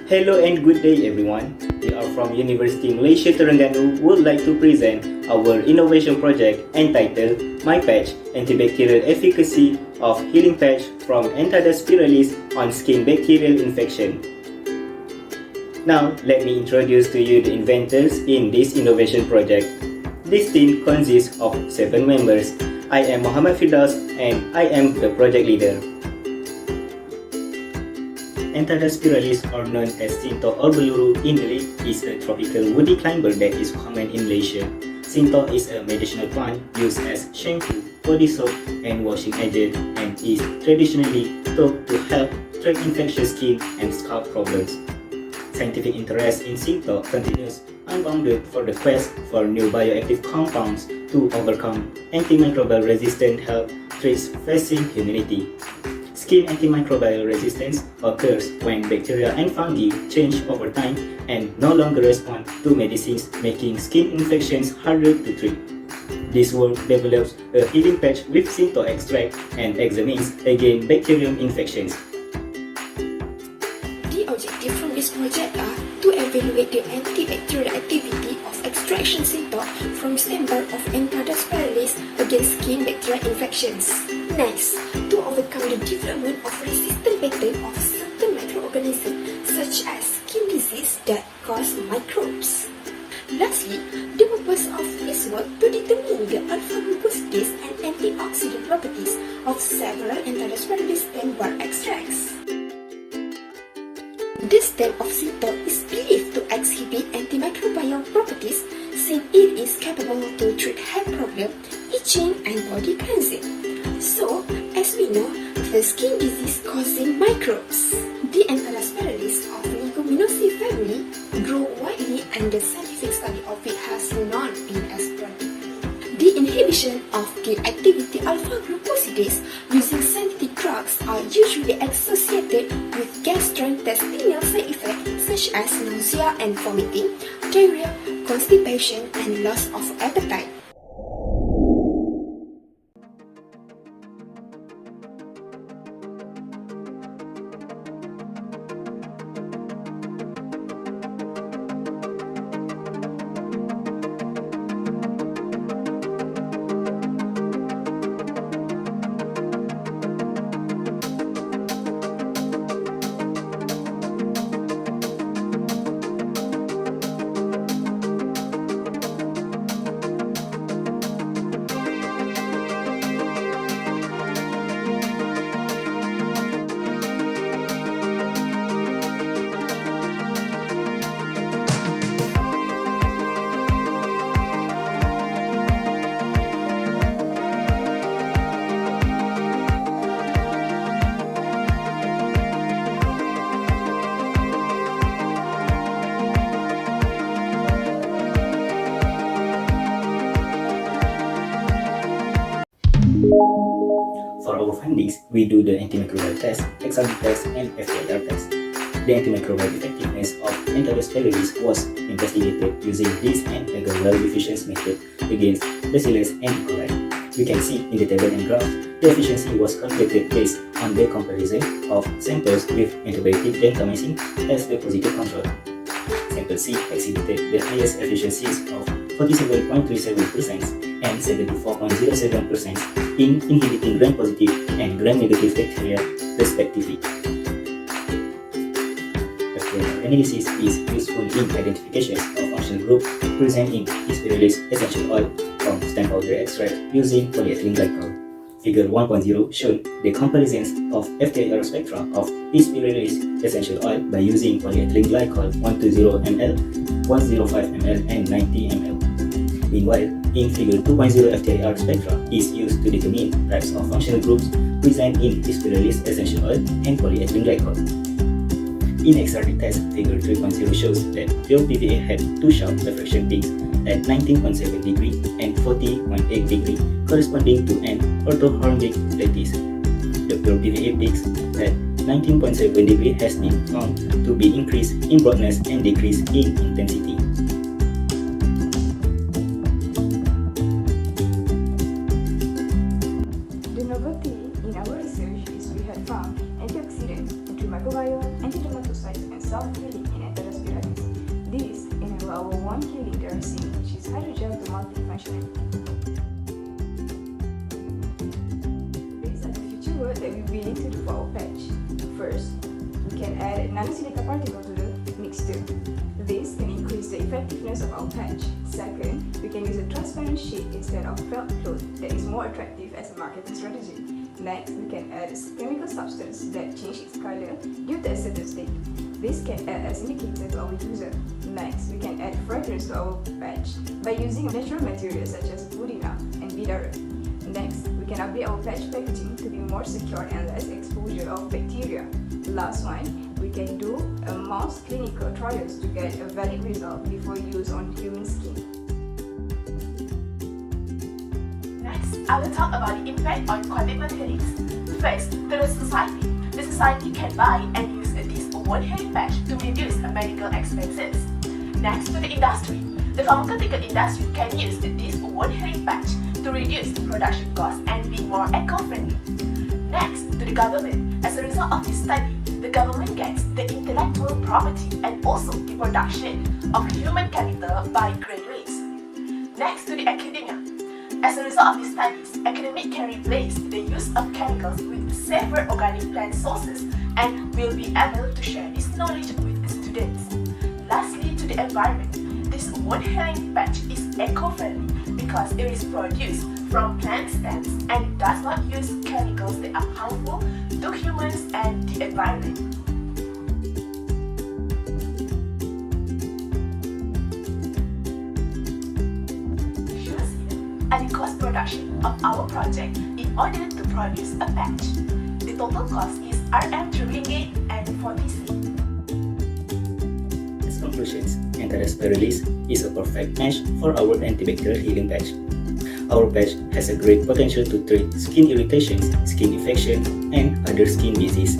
Hello and good day everyone. We are from University Malaysia Terengganu would like to present our innovation project entitled MYpatch, Antibacterial Efficacy of Healing Patch from spiralis on Skin Bacterial Infection. Now, let me introduce to you the inventors in this innovation project. This team consists of 7 members. I am Muhammad Firdaus and I am the project leader. Antibacterial, or known as Sinto or Beluru in Malay, is a tropical woody climber that is common in Malaysia. Sinto is a medicinal plant used as shampoo, body soap, and washing agent, and is traditionally thought to help treat infectious skin and scalp problems. Scientific interest in Sinto continues unbounded for the quest for new bioactive compounds to overcome antimicrobial resistant health threats facing humanity. Skin antimicrobial resistance occurs when bacteria and fungi change over time and no longer respond to medicines, making skin infections harder to treat. This work develops a healing patch with Sinto extract and examines against bacterial infections. The objective from this project are to evaluate the antibacterial activity of extraction Sinto from sample of spiralis against skin bacterial infections. Next, to overcome the development of resistant pattern of certain microorganisms such as skin disease that cause microbes. Lastly, the purpose of this work to determine the alpha-glucosidase and antioxidant properties of several spiralis stem bar extracts. This stem of Sinto is believed to exhibit antimicrobial properties since it is capable to treat hair problem, itching, and body cleansing. So, as we know, the skin disease causing microbes. The spiralis of Leguminosae family grow widely and the scientific study of it has not been explored. The inhibition of the activity alpha-glucosidase using synthetic drugs are usually associated with gastrointestinal side effects such as nausea and vomiting, diarrhea, constipation, and loss of appetite. For our findings, we do the antimicrobial test, XRB test, and FTIR test. The antimicrobial effectiveness of spiralis was investigated using this and a well-efficient method against Bacillus and E. coli. We can see in the table and graph, the efficiency was calculated based on the comparison of samples with antibiotic gentamicin as the positive control. Sample C exhibited the highest efficiencies of 47.37% and 74.07% in inhibiting gram-positive and gram-negative bacteria, respectively. Bacterial analysis is useful in identification of functional group present in spiralis essential oil from stem powder extract using polyethylene glycol. Figure 1.0 showed the comparisons of FTIR spectra of spiralis essential oil by using polyethylene glycol 120 ml, 105 ml, and 90 ml. Meanwhile, in Figure 2.0, FTIR spectra is used to determine types of functional groups present in spiralis essential oil and polyethylene glycol. In XRD test, Figure 3.0 shows that pure PVA had 2 sharp diffraction peaks at 19.7 degree and 40.8 degree, corresponding to an orthorhombic lattice. The pure PVA peaks at 19.7 degree has been found to be increased in broadness and decreased in intensity. The novelty in our research is we have found antioxidants, antimicrobial, antidermatocytes and self-healing in Antibacterial spiralis. This enables our wound healing dressing, which is hydrogel to multifunctionality. These are the future work that we willing to do for our patch. First, we can add nanosilica particle to the mixture. This can increase the effectiveness of our patch. Second, we can use a transparent sheet instead of felt cloth that is more attractive as a marketing strategy. Next, we can add a chemical substance that changes its color due to a certain state. This can act as indicator to our user. Next, we can add fragrance to our patch by using natural materials such as pudina and bidara. Next, we can update our patch packaging to be more secure and less exposure of bacteria. Last one, we can do a mouse clinical trials to get a valid result before use on human skin. Next, I will talk about the impact on commitment healings. First, to the society. The society can buy and use this wound healing patch to reduce medical expenses. Next, to the industry. The pharmaceutical industry can use this wound healing patch to reduce production costs and be more eco-friendly. Next, to the government. As a result of this study, the government gets the intellectual property and also the production of human capital by graduates. Next, to the academia. As a result of these studies, academics can replace the use of chemicals with safer organic plant sources and will be able to share this knowledge with the students. Lastly, to the environment. This wound healing patch is eco-friendly because it is produced from plant stems and does not use chemicals that are harmful to humans and the environment. And the cost production of our project in order to produce a patch. The total cost is Rm3 and 40C. As conclusions, Antibacterial spiralis is a perfect match for our antibacterial healing patch. Our patch has a great potential to treat skin irritations, skin infection, and other skin disease.